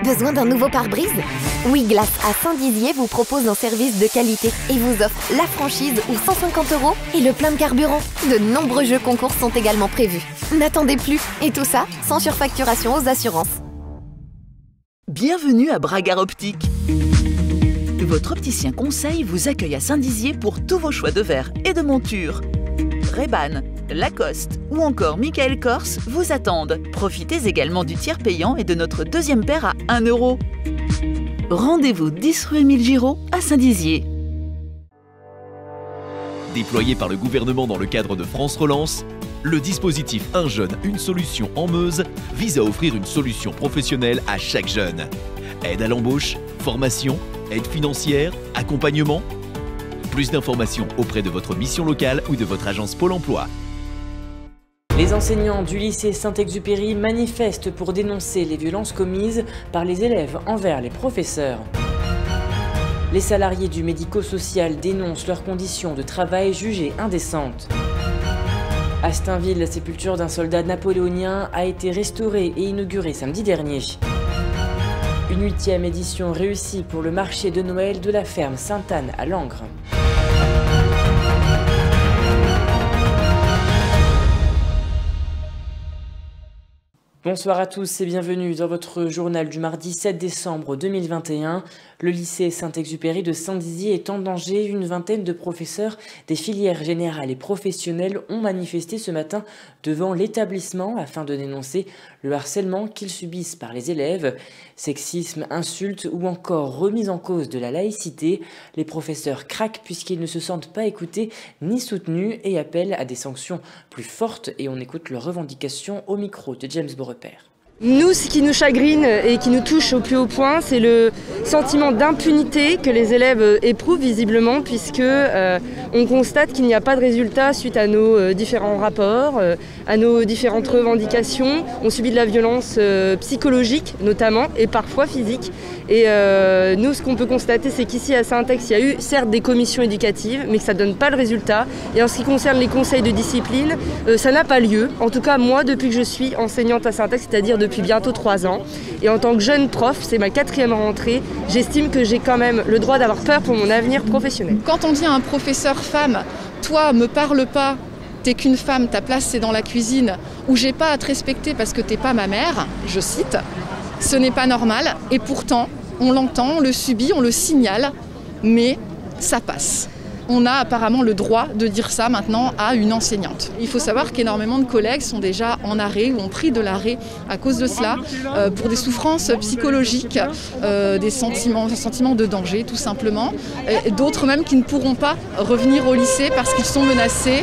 Besoin d'un nouveau pare-brise? Ouiglass à Saint-Dizier vous propose un service de qualité et vous offre la franchise ou 150 € et le plein de carburant. De nombreux jeux concours sont également prévus. N'attendez plus, et tout ça sans surfacturation aux assurances. Bienvenue à Bragard Optique. Votre opticien conseil vous accueille à Saint-Dizier pour tous vos choix de verres et de montures. Ray-Ban, Lacoste ou encore Michael Kors vous attendent. Profitez également du tiers payant et de notre deuxième paire à 1 €. Rendez-vous 10 rue Émile Giraud à Saint-Dizier. Déployé par le gouvernement dans le cadre de France Relance, le dispositif Un jeune, une solution en Meuse vise à offrir une solution professionnelle à chaque jeune. Aide à l'embauche, formation, aide financière, accompagnement. Plus d'informations auprès de votre mission locale ou de votre agence Pôle emploi. Les enseignants du lycée Saint-Exupéry manifestent pour dénoncer les violences commises par les élèves envers les professeurs. Les salariés du médico-social dénoncent leurs conditions de travail jugées indécentes. À Stainville, la sépulture d'un soldat napoléonien a été restaurée et inaugurée samedi dernier. Une 8e édition réussie pour le marché de Noël de la ferme Sainte-Anne à Langres. Bonsoir à tous et bienvenue dans votre journal du mardi 7 décembre 2021. Le lycée Saint-Exupéry de Saint-Dizier est en danger. Une vingtaine de professeurs des filières générales et professionnelles ont manifesté ce matin devant l'établissement afin de dénoncer le harcèlement qu'ils subissent par les élèves. Sexisme, insultes ou encore remise en cause de la laïcité. Les professeurs craquent puisqu'ils ne se sentent pas écoutés ni soutenus et appellent à des sanctions plus fortes. Et on écoute leurs revendications au micro de James Beaurepaire. Nous, ce qui nous chagrine et qui nous touche au plus haut point, c'est le sentiment d'impunité que les élèves éprouvent visiblement, puisque on constate qu'il n'y a pas de résultat suite à nos différents rapports, à nos différentes revendications. On subit de la violence psychologique notamment et parfois physique. Et nous, ce qu'on peut constater, c'est qu'ici à Saint-Ex, il y a eu certes des commissions éducatives, mais que ça ne donne pas le résultat. Et en ce qui concerne les conseils de discipline, ça n'a pas lieu. En tout cas, moi, depuis que je suis enseignante à Saint-Ex, c'est-à-dire depuis bientôt 3 ans. Et en tant que jeune prof, c'est ma 4e rentrée, j'estime que j'ai quand même le droit d'avoir peur pour mon avenir professionnel. Quand on dit à un professeur femme, toi, me parle pas, t'es qu'une femme, ta place c'est dans la cuisine, ou j'ai pas à te respecter parce que t'es pas ma mère, je cite, ce n'est pas normal, et pourtant, on l'entend, on le subit, on le signale, mais ça passe. On a apparemment le droit de dire ça maintenant à une enseignante. Il faut savoir qu'énormément de collègues sont déjà en arrêt ou ont pris de l'arrêt à cause de cela, pour des souffrances psychologiques, des sentiments de danger tout simplement. D'autres même qui ne pourront pas revenir au lycée parce qu'ils sont menacés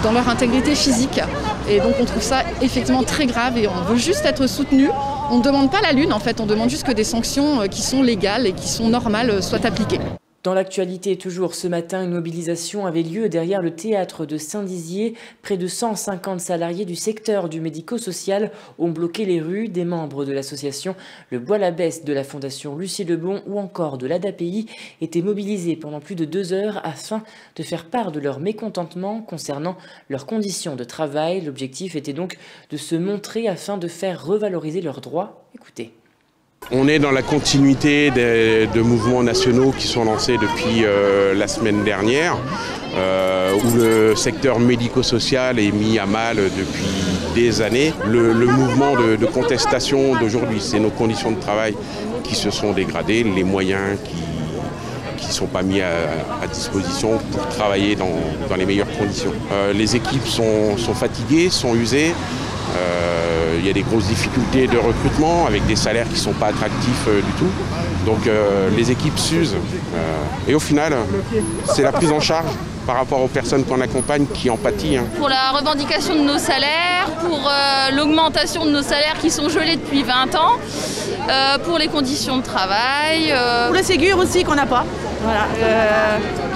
dans leur intégrité physique. Et donc on trouve ça effectivement très grave et on veut juste être soutenu. On ne demande pas la lune en fait, on demande juste que des sanctions qui sont légales et qui sont normales soient appliquées. Dans l'actualité, toujours ce matin, une mobilisation avait lieu derrière le théâtre de Saint-Dizier. Près de 150 salariés du secteur du médico-social ont bloqué les rues. Des membres de l'association Le Bois-l'Abbesse, de la Fondation Lucie Lebon ou encore de l'ADAPI étaient mobilisés pendant plus de 2 heures afin de faire part de leur mécontentement concernant leurs conditions de travail. L'objectif était donc de se montrer afin de faire revaloriser leurs droits. Écoutez. On est dans la continuité de mouvements nationaux qui sont lancés depuis la semaine dernière, où le secteur médico-social est mis à mal depuis des années. Le mouvement de contestation d'aujourd'hui, c'est nos conditions de travail qui se sont dégradées, les moyens qui ne sont pas mis à disposition pour travailler dans les meilleures conditions. Les équipes sont fatiguées, sont usées. Il y a des grosses difficultés de recrutement avec des salaires qui ne sont pas attractifs du tout. Donc les équipes s'usent. Et au final, c'est la prise en charge par rapport aux personnes qu'on accompagne qui en pâtit. Pour la revendication de nos salaires, pour l'augmentation de nos salaires qui sont gelés depuis 20 ans, pour les conditions de travail. Pour le Ségur aussi qu'on n'a pas, voilà,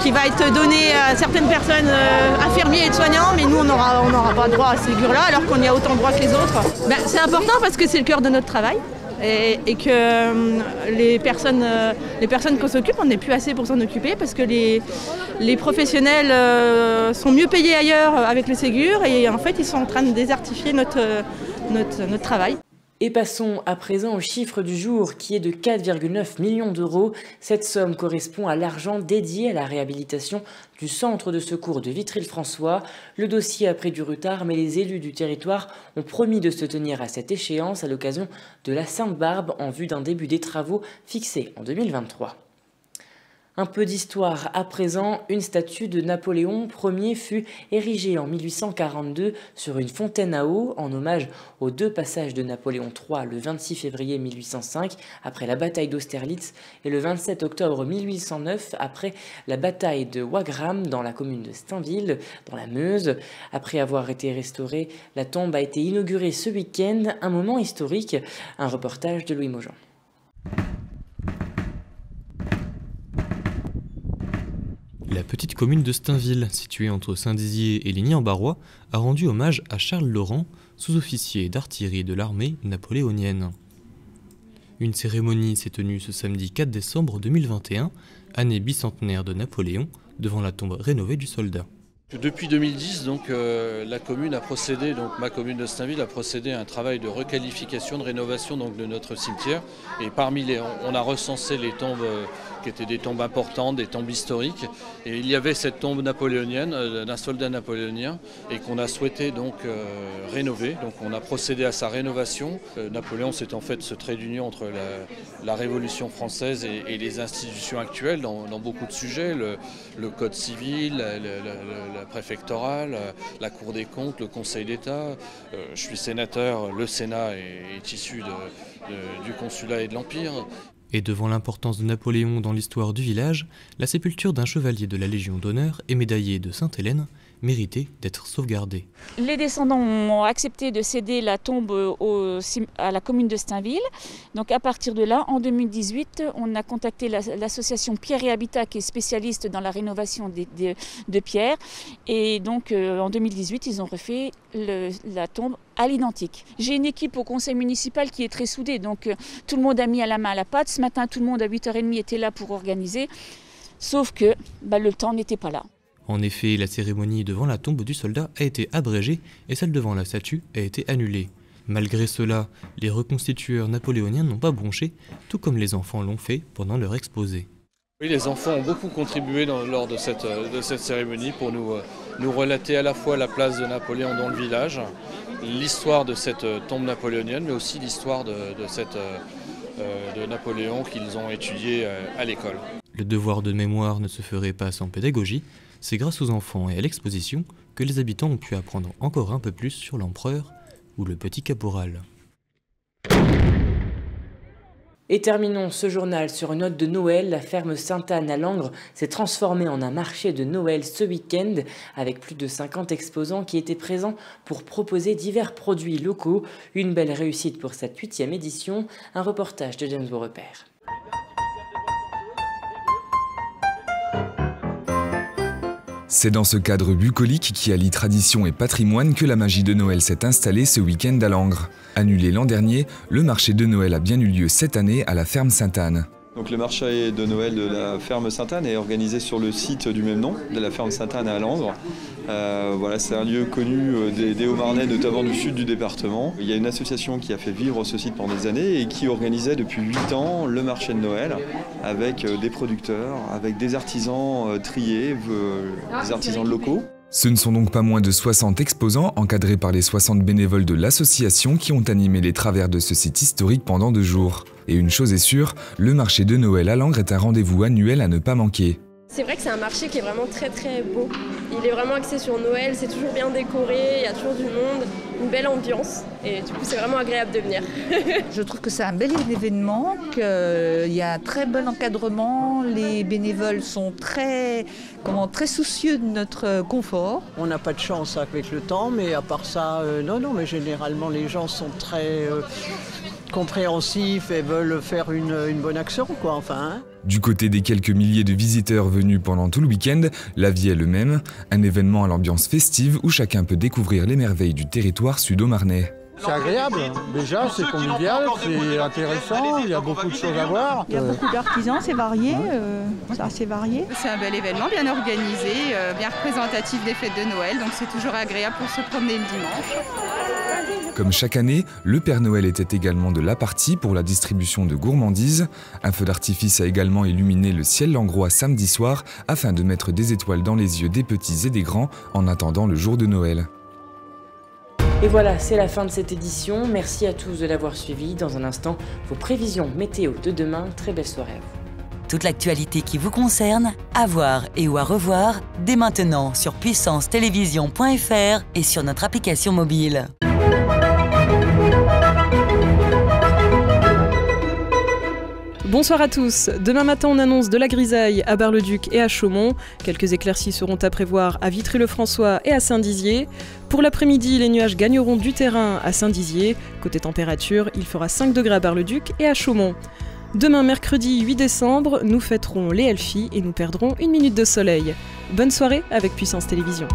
qui va être donné à certaines personnes, infirmiers et soignants, mais nous on n'aura pas droit à ce Ségur-là alors qu'on y a autant de droits que les autres. Ben, c'est important parce que c'est le cœur de notre travail. Et que les personnes qu'on s'occupe, on n'est plus assez pour s'en occuper parce que les professionnels sont mieux payés ailleurs avec le Ségur et en fait ils sont en train de désertifier notre travail. Et passons à présent au chiffre du jour qui est de 4,9 millions d'euros. Cette somme correspond à l'argent dédié à la réhabilitation du centre de secours de Vitry-le-François. Le dossier a pris du retard, mais les élus du territoire ont promis de se tenir à cette échéance à l'occasion de la Sainte-Barbe en vue d'un début des travaux fixés en 2023. Un peu d'histoire à présent, une statue de Napoléon Ier fut érigée en 1842 sur une fontaine à eau en hommage aux 2 passages de Napoléon III le 26 février 1805 après la bataille d'Austerlitz et le 27 octobre 1809 après la bataille de Wagram dans la commune de Stainville dans la Meuse. Après avoir été restaurée, la tombe a été inaugurée ce week-end, un moment historique. Un reportage de Louis Maujean. La petite commune de Stainville, située entre Saint-Dizier et Ligny-en-Barrois, a rendu hommage à Charles Laurent, sous-officier d'artillerie de l'armée napoléonienne. Une cérémonie s'est tenue ce samedi 4 décembre 2021, année bicentenaire de Napoléon, devant la tombe rénovée du soldat. Depuis 2010, donc, la commune a procédé, donc ma commune de Stainville a procédé à un travail de requalification, de rénovation donc, de notre cimetière. Et parmi on a recensé les tombes qui étaient des tombes importantes, des tombes historiques. Et il y avait cette tombe napoléonienne, d'un soldat napoléonien, et qu'on a souhaité donc rénover. Donc on a procédé à sa rénovation. Napoléon, c'est en fait ce trait d'union entre la Révolution française et les institutions actuelles dans beaucoup de sujets, le code civil, la préfectorale, la Cour des comptes, le Conseil d'État. Je suis sénateur, le Sénat est issu du consulat et de l'Empire. Et devant l'importance de Napoléon dans l'histoire du village, la sépulture d'un chevalier de la Légion d'honneur et médaillé de Sainte-Hélène méritait d'être sauvegardée. Les descendants ont accepté de céder la tombe à la commune de Stainville. Donc à partir de là, en 2018, on a contacté l'association Pierre et Habitat qui est spécialiste dans la rénovation de pierres. Et donc en 2018, ils ont refait la tombe à l'identique. J'ai une équipe au conseil municipal qui est très soudée, donc tout le monde a mis à la main à la pâte. Ce matin, tout le monde à 8h30 était là pour organiser, sauf que le temps n'était pas là. En effet, la cérémonie devant la tombe du soldat a été abrégée et celle devant la statue a été annulée. Malgré cela, les reconstitueurs napoléoniens n'ont pas bronché, tout comme les enfants l'ont fait pendant leur exposé. Oui, les enfants ont beaucoup contribué lors de cette cérémonie pour nous relater à la fois la place de Napoléon dans le village, l'histoire de cette tombe napoléonienne, mais aussi l'histoire de Napoléon qu'ils ont étudié à l'école. Le devoir de mémoire ne se ferait pas sans pédagogie. C'est grâce aux enfants et à l'exposition que les habitants ont pu apprendre encore un peu plus sur l'empereur ou le petit caporal. Et terminons ce journal sur une note de Noël. La ferme Sainte-Anne à Langres s'est transformée en un marché de Noël ce week-end avec plus de 50 exposants qui étaient présents pour proposer divers produits locaux. Une belle réussite pour cette 8e édition. Un reportage de James Beaurepaire. C'est dans ce cadre bucolique qui allie tradition et patrimoine que la magie de Noël s'est installée ce week-end à Langres. Annulé l'an dernier, le marché de Noël a bien eu lieu cette année à la ferme Sainte-Anne. Donc le marché de Noël de la ferme Sainte-Anne est organisé sur le site du même nom, de la ferme Sainte-Anne à Langres. Voilà, c'est un lieu connu des Hauts-Marnais, notamment du sud du département. Il y a une association qui a fait vivre ce site pendant des années et qui organisait depuis 8 ans le marché de Noël avec des producteurs, avec des artisans triés, des artisans locaux. Ce ne sont donc pas moins de 60 exposants encadrés par les 60 bénévoles de l'association qui ont animé les travers de ce site historique pendant 2 jours. Et une chose est sûre, le marché de Noël à Langres est un rendez-vous annuel à ne pas manquer. C'est vrai que c'est un marché qui est vraiment très très beau. Il est vraiment axé sur Noël, c'est toujours bien décoré, il y a toujours du monde, une belle ambiance et du coup c'est vraiment agréable de venir. Je trouve que c'est un bel événement, qu'il y a un très bon encadrement, les bénévoles sont très soucieux de notre confort. On n'a pas de chance avec le temps, mais à part ça, non, mais généralement les gens sont très compréhensifs et veulent faire une bonne action, quoi, enfin. Hein. Du côté des quelques milliers de visiteurs venus pendant tout le week-end, la vie est le même, un événement à l'ambiance festive où chacun peut découvrir les merveilles du territoire sud-haut-marnais. C'est agréable, déjà c'est convivial, c'est intéressant, il y a beaucoup de choses à voir. Il y a beaucoup d'artisans, c'est varié, c'est assez varié. C'est un bel événement, bien organisé, bien représentatif des fêtes de Noël, donc c'est toujours agréable pour se promener le dimanche. Comme chaque année, le Père Noël était également de la partie pour la distribution de gourmandises. Un feu d'artifice a également illuminé le ciel langrois samedi soir afin de mettre des étoiles dans les yeux des petits et des grands en attendant le jour de Noël. Et voilà, c'est la fin de cette édition. Merci à tous de l'avoir suivi. Dans un instant, vos prévisions météo de demain. Très belle soirée à vous. Toute l'actualité qui vous concerne, à voir et ou à revoir, dès maintenant sur puissancetélévision.fr et sur notre application mobile. Bonsoir à tous. Demain matin, on annonce de la grisaille à Bar-le-Duc et à Chaumont. Quelques éclaircies seront à prévoir à Vitry-le-François et à Saint-Dizier. Pour l'après-midi, les nuages gagneront du terrain à Saint-Dizier. Côté température, il fera 5 degrés à Bar-le-Duc et à Chaumont. Demain, mercredi 8 décembre, nous fêterons les Elfies et nous perdrons 1 minute de soleil. Bonne soirée avec Puissance Télévision.